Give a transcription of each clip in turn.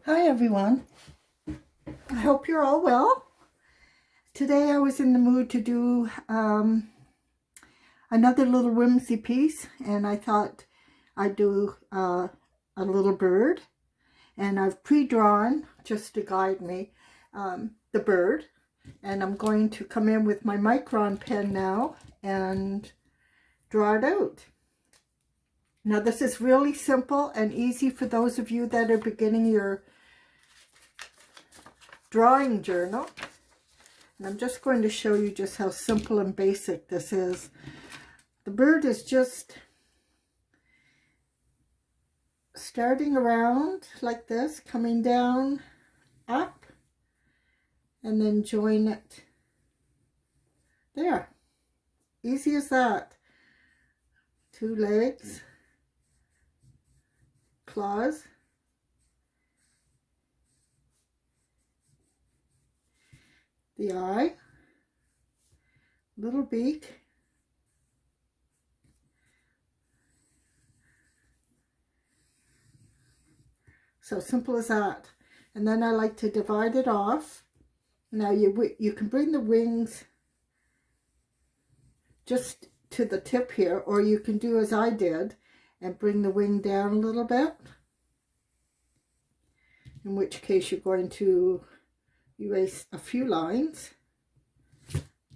Hi everyone, I hope you're all well. Today I was in the mood to do another little whimsy piece, and I thought I'd do a little bird, and I've pre-drawn, just to guide me, the bird, and I'm going to come in with my Micron pen now and draw it out. Now this is really simple and easy for those of you that are beginning your drawing journal. And I'm just going to show you just how simple and basic this is. The bird is just starting around like this, coming down, up, and then join it. There. Easy as that. 2 legs, claws, the eye, little beak, so simple as that. And then I like to divide it off. Now you can bring the wings just to the tip here, or you can do as I did and bring the wing down a little bit, in which case you're going to erase a few lines,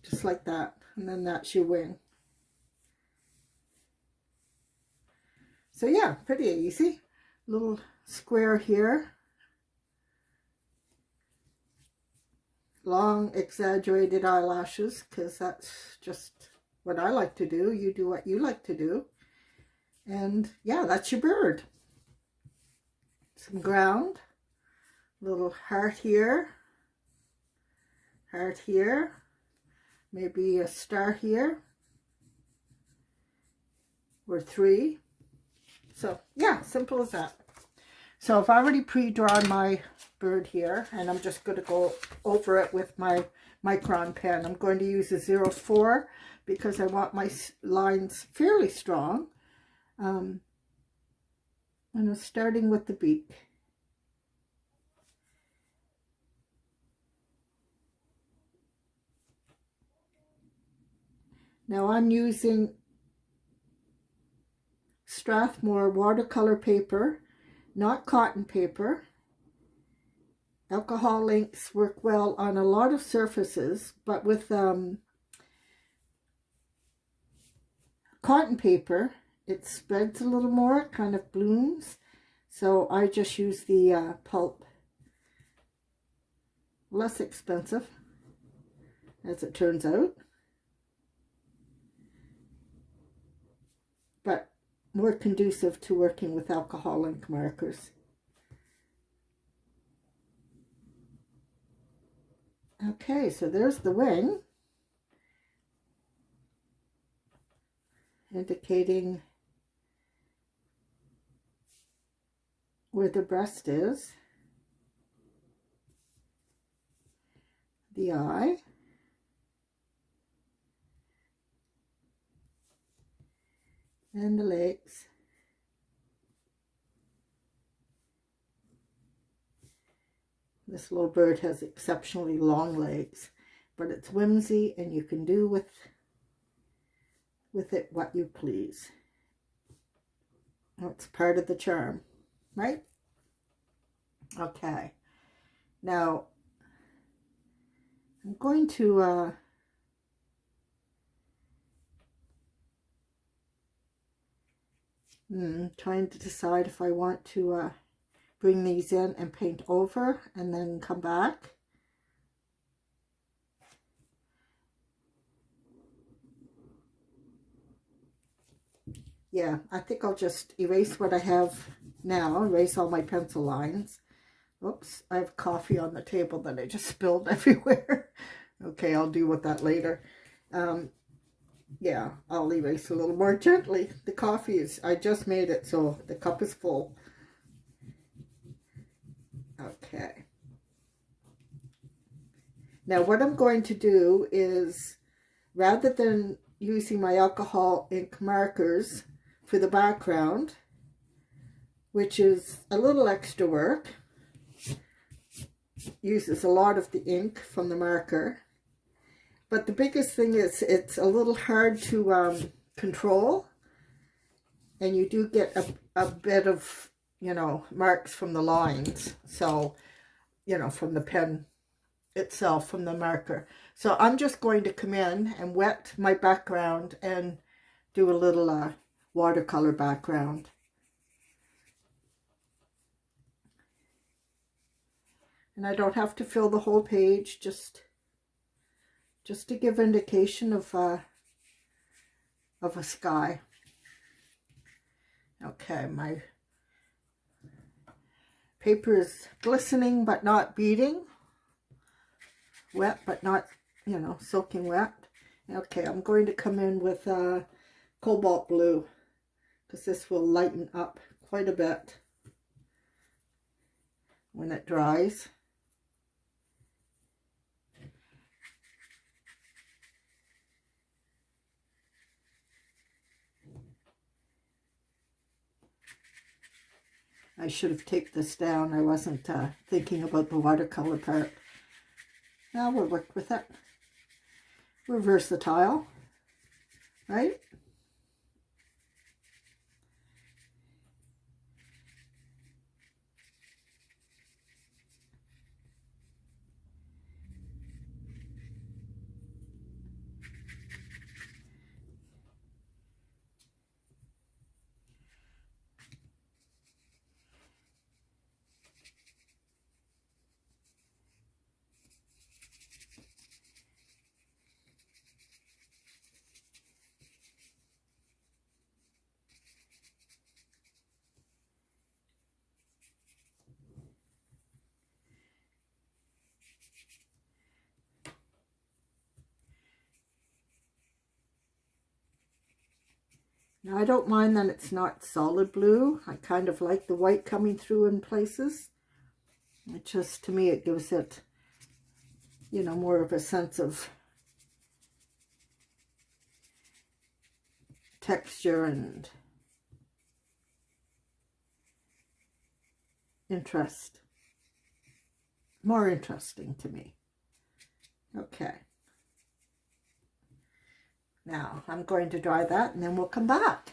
just like that, and then that's your wing. So yeah, pretty easy. Little square here, long exaggerated eyelashes, because that's just what I like to do. You do what you like to do. And yeah, that's your bird. Some ground, little heart here, maybe a star here, or 3. So yeah, simple as that. So I've already pre-drawn my bird here, and I'm just going to go over it with my Micron pen. I'm going to use a 04 because I want my lines fairly strong. And I'm starting with the beak. Now I'm using Strathmore watercolor paper, not cotton paper. Alcohol inks work well on a lot of surfaces, but with cotton paper, it spreads a little more, it kind of blooms. So I just use the pulp. Less expensive, as it turns out, but more conducive to working with alcohol ink markers. Okay, so there's the wing, indicating where the breast is, the eye, and the legs. This little bird has exceptionally long legs, but it's whimsy, and you can do with it what you please. That's part of the charm, right? Okay, now I'm going to trying to decide if I want to bring these in and paint over and then come back. Yeah, I think I'll just erase what I have now, erase all my pencil lines. Oops, I have coffee on the table that I just spilled everywhere. Okay, I'll deal with that later. Yeah, I'll erase a little more gently. The coffee is, I just made it, so the cup is full. Okay. Now what I'm going to do is, rather than using my alcohol ink markers for the background, which is a little extra work, uses a lot of the ink from the marker. But the biggest thing is it's a little hard to control. And you do get a bit of, you know, marks from the lines. So, you know, from the pen itself, from the marker. So I'm just going to come in and wet my background and do a little watercolor background. And I don't have to fill the whole page, just to give indication of a sky. Okay, my paper is glistening but not beading. Wet but not, you know, soaking wet. Okay, I'm going to come in with cobalt blue because this will lighten up quite a bit when it dries. I should have taped this down. I wasn't thinking about the watercolor part. Now we'll work with it. We're versatile, right? Now I don't mind that it's not solid blue. I kind of like the white coming through in places. It just, to me, it gives it, you know, more of a sense of texture and interest. More interesting to me. Okay. Now, I'm going to dry that and then we'll come back.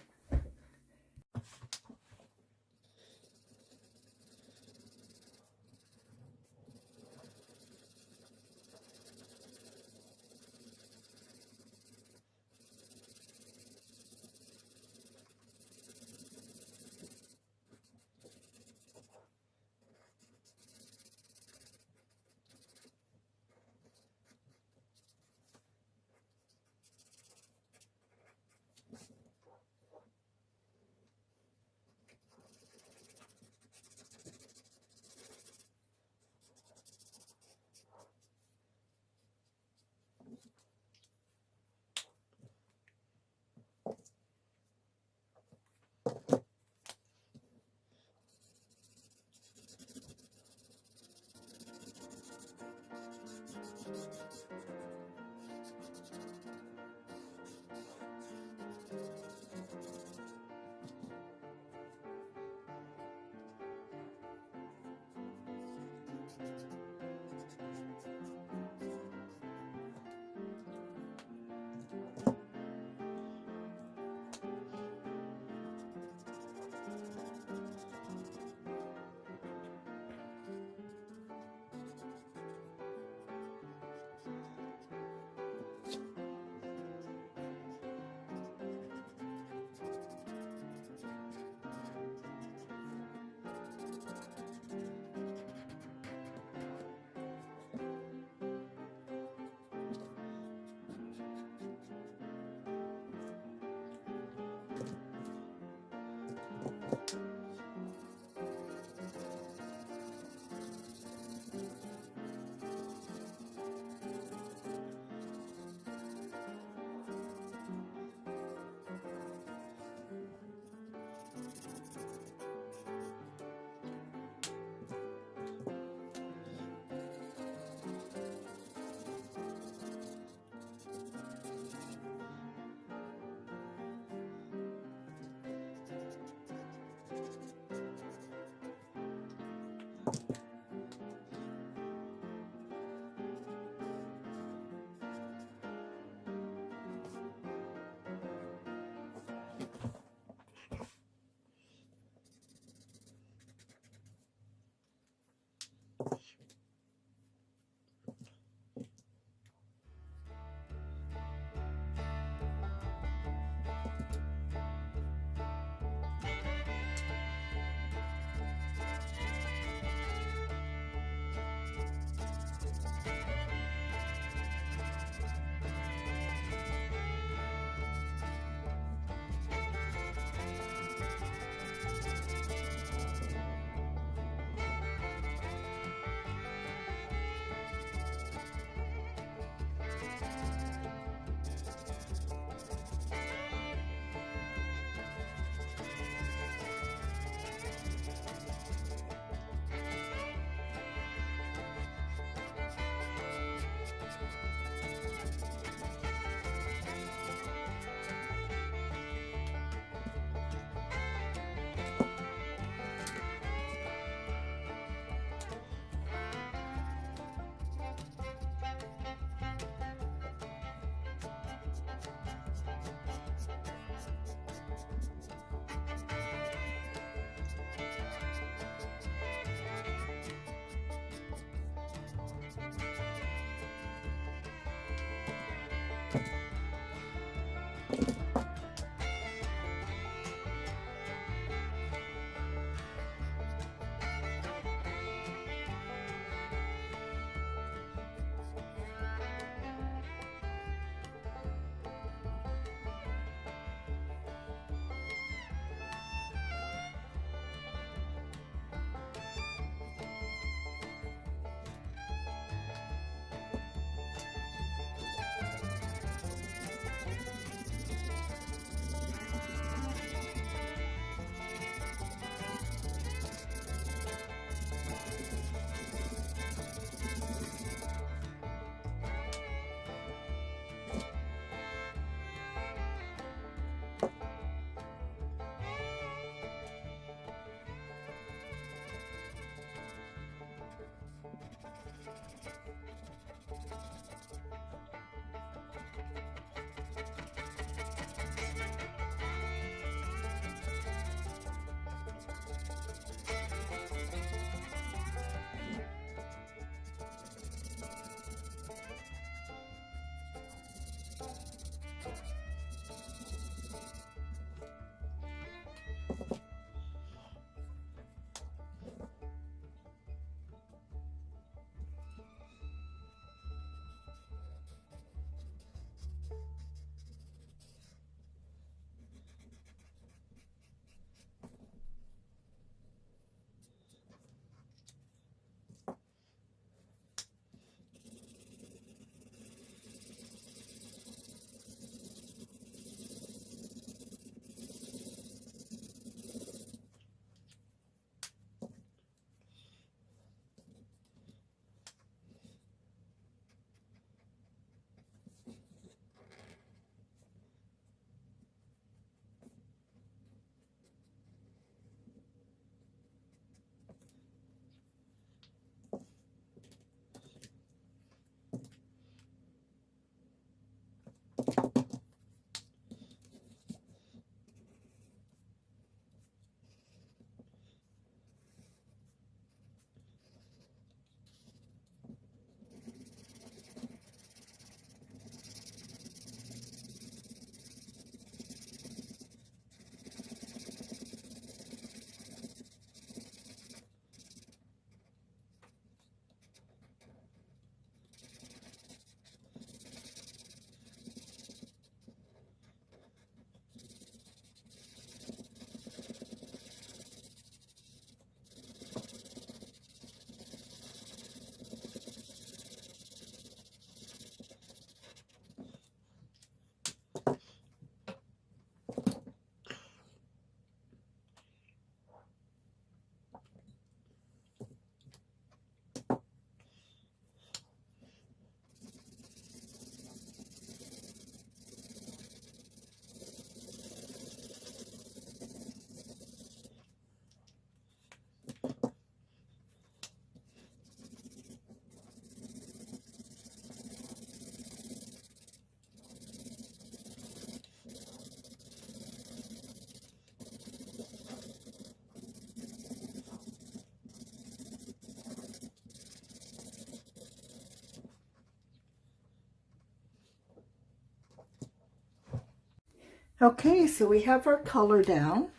Okay, so we have our color down.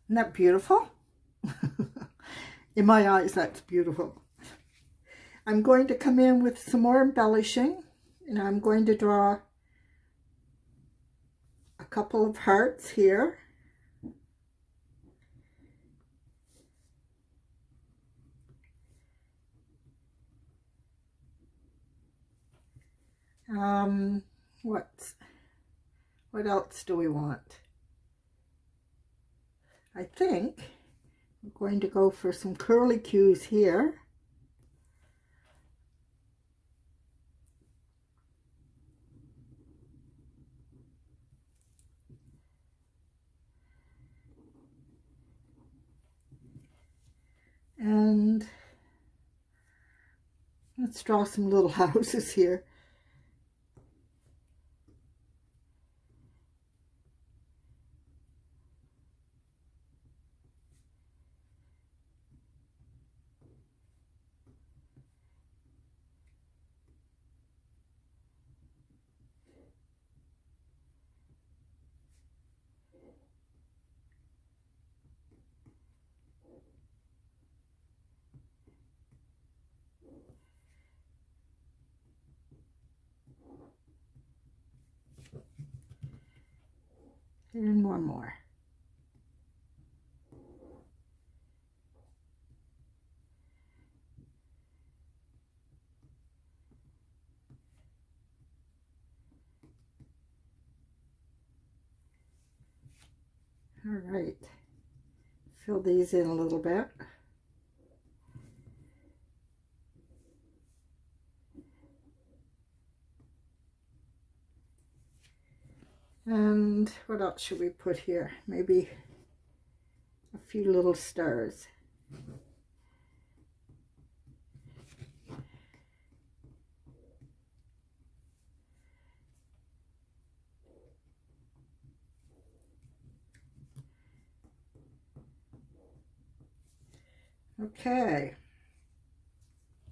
Isn't that beautiful? In my eyes, that's beautiful. I'm going to come in with some more embellishing, and I'm going to draw a couple of hearts here. What else do we want? I think I'm going to go for some curly cues here. And let's draw some little houses here. And one more. All right, fill these in a little bit. And what else should we put here? Maybe a few little stars. Okay,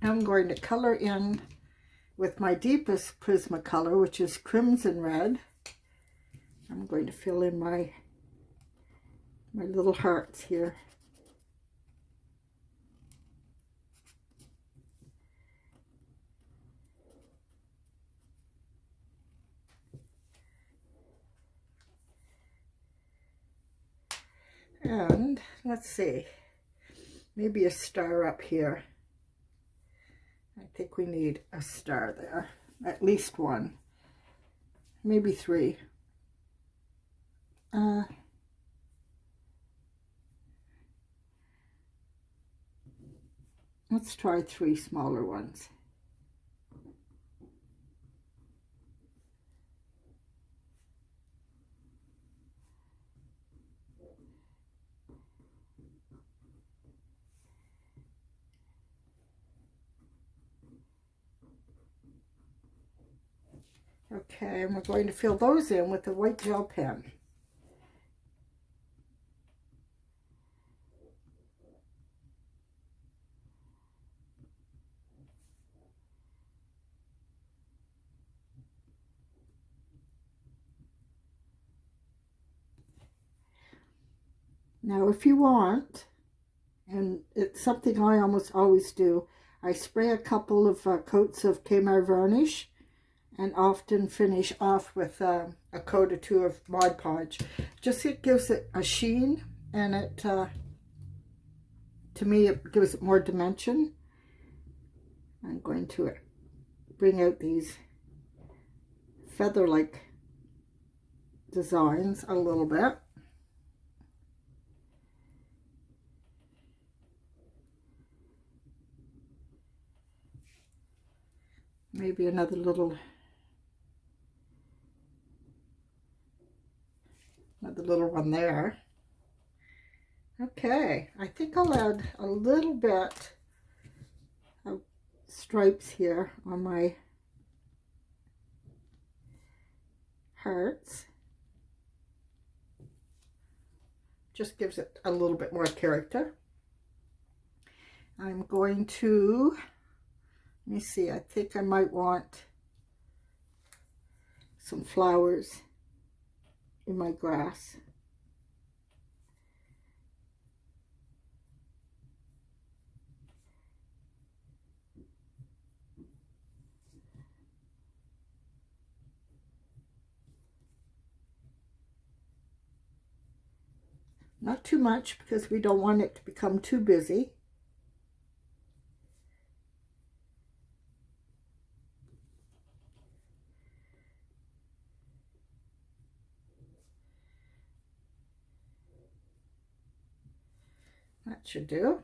I'm going to color in with my deepest Prismacolor, which is crimson red. I'm going to fill in my little hearts here. And let's see, maybe a star up here. I think we need a star there, at least one, maybe three. Let's try three smaller ones. Okay, and we're going to fill those in with a white gel pen. Now, if you want, and it's something I almost always do, I spray a couple of coats of Kmart varnish and often finish off with a coat or two of Mod Podge. Just it gives it a sheen, and it, to me, it gives it more dimension. I'm going to bring out these feather-like designs a little bit. Maybe another little one there. Okay, I think I'll add a little bit of stripes here on my hearts. Just gives it a little bit more character. I'm going to, let me see, I think I might want some flowers in my grass. Not too much because we don't want it to become too busy. That should do.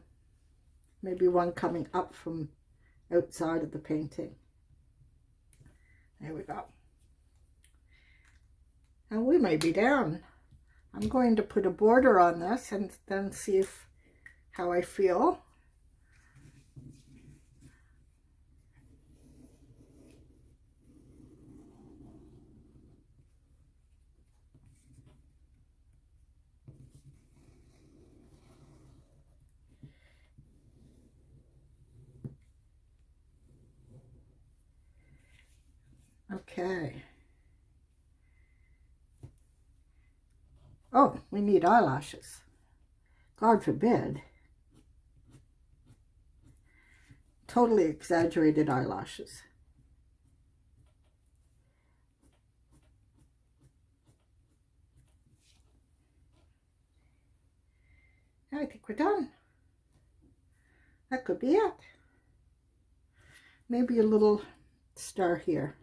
Maybe one coming up from outside of the painting. There we go. And we may be down. I'm going to put a border on this and then see how I feel. Okay. Oh, we need eyelashes. God forbid. Totally exaggerated eyelashes. I think we're done. That could be it. Maybe a little star here.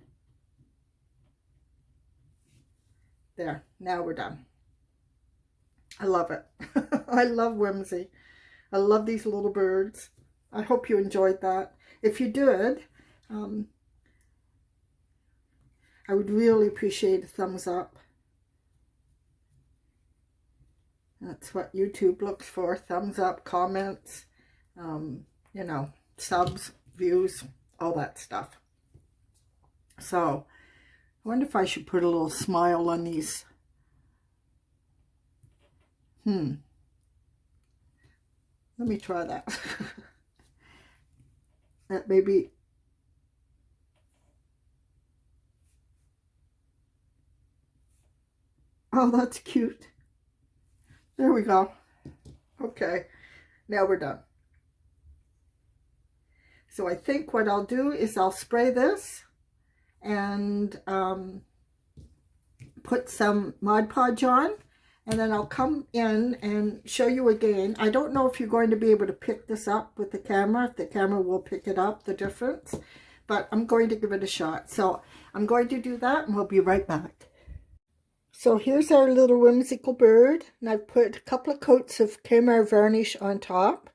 There, now we're done. I love it. I love whimsy. I love these little birds. I hope you enjoyed that. If you did, I would really appreciate a thumbs up. That's what YouTube looks for. Thumbs up, comments, you know, subs, views, all that stuff. So, I wonder if I should put a little smile on these. Let me try that. That maybe. Oh, that's cute. There we go. Okay, now we're done. So I think what I'll do is I'll spray this and put some Mod Podge on, and then I'll come in and show you again. I don't know if you're going to be able to pick this up with the camera, if the camera will pick it up, the difference, but I'm going to give it a shot. So I'm going to do that and we'll be right back. So here's our little whimsical bird, and I've put a couple of coats of Camera varnish on top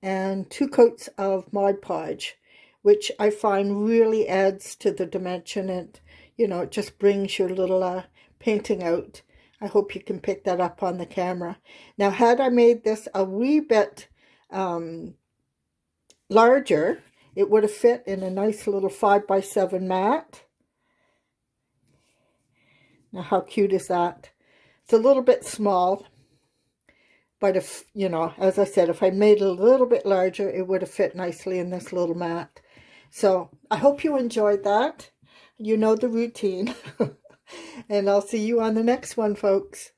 and 2 coats of Mod Podge, which I find really adds to the dimension, and you know, it just brings your little painting out. I hope you can pick that up on the camera. Now, had I made this a wee bit larger, it would have fit in a nice little 5x7 mat. Now, how cute is that? It's a little bit small, but if, you know, as I said, if I made it a little bit larger, it would have fit nicely in this little mat. So I hope you enjoyed that. You know the routine. And I'll see you on the next one, folks.